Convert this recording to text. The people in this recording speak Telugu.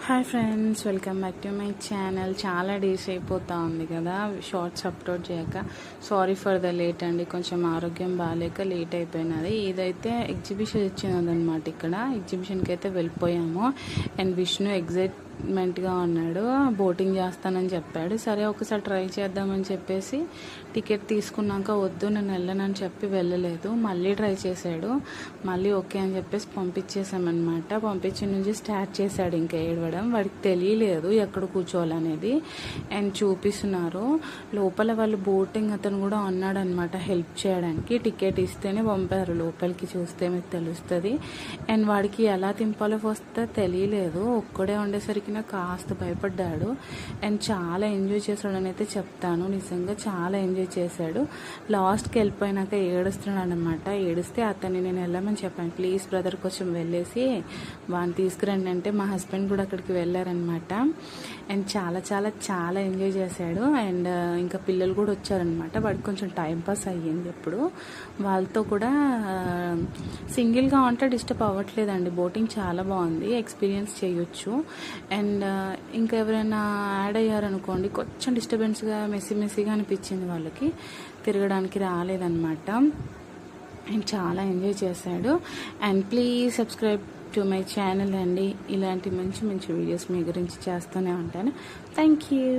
Hi friends, welcome back to my channel. చాలా డేస్ అయిపోతా ఉంది కదా షార్ట్స్ అప్లోడ్ చేయక. సారీ ఫర్ ద లేట్ అండి, కొంచెం ఆరోగ్యం బాగాలేక లేట్ అయిపోయినది. ఇదైతే ఎగ్జిబిషన్ ఇచ్చినదనమాట. ఇక్కడ ఎగ్జిబిషన్కి అయితే వెళ్ళిపోయాము. అండ్ విష్ణు ఎగ్జైట్మెంట్గా ఉన్నాడు, బోటింగ్ చేస్తానని చెప్పాడు. సరే ఒకసారి ట్రై చేద్దామని చెప్పేసి టికెట్ తీసుకున్నాక వద్దు నేను వెళ్ళనని చెప్పి వెళ్ళలేదు. మళ్ళీ ట్రై చేశాడు, మళ్ళీ ఓకే అని చెప్పేసి పంపించేసామన్నమాట. పంపించి నుంచి స్టార్ట్ చేశాడు ఇంకా ఏడవడం. వాడికి తెలియలేదు ఎక్కడ కూర్చోవాలనేది. అండ్ చూపిస్తున్నారు లోపల వాళ్ళు బోటింగ్ అతను కూడా ఉన్నాడు అనమాట హెల్ప్ చేయడానికి. టికెట్ ఇస్తేనే పంపారు లోపలికి, చూస్తే మీకు తెలుస్తుంది. అండ్ వాడికి ఎలా తింపాలో వస్తే తెలియలేదు, ఒక్కడే ఉండేసరికి నాకు కాస్త భయపడ్డాడు. అండ్ చాలా ఎంజాయ్ చేశాడని అయితే చెప్తాను. నిజంగా చాలా ఎంజాయ్ చేశాడు. లాస్ట్కి వెళ్ళిపోయినాక ఏడుస్తున్నాడు అనమాట. ఏడిస్తే అతన్ని నేను వెళ్ళమని చెప్పాను, ప్లీజ్ బ్రదర్ కొంచెం వెళ్ళేసి వాడిని తీసుకురండి అంటే మా హస్బెండ్ కూడా అక్కడికి వెళ్ళారనమాట. అండ్ చాలా చాలా చాలా ఎంజాయ్ చేశాడు. అండ్ ఇంకా పిల్లలు కూడా వచ్చారనమాట. వాడికి కొంచెం టైంపాస్ అయ్యింది. ఇప్పుడు వాళ్ళతో కూడా సింగిల్గా ఉంటే డిస్టర్బ్ అవ్వట్లేదండి. బోటింగ్ చాలా బాగుంది, ఎక్స్పీరియన్స్ చేయొచ్చు. అండ్ ఇంకా ఎవరైనా యాడ్ అయ్యారనుకోండి కొంచెం డిస్టర్బెన్స్గా మెస్సీగా అనిపించింది, వాళ్ళకి తిరగడానికి రాలేదన్నమాట. అండ్ చాలా ఎంజాయ్ చేశాడు. And please subscribe to my channel అండి. ఇలాంటి మంచి మంచి వీడియోస్ మీ గురించి చేస్తూనే ఉంటాను. Thank you.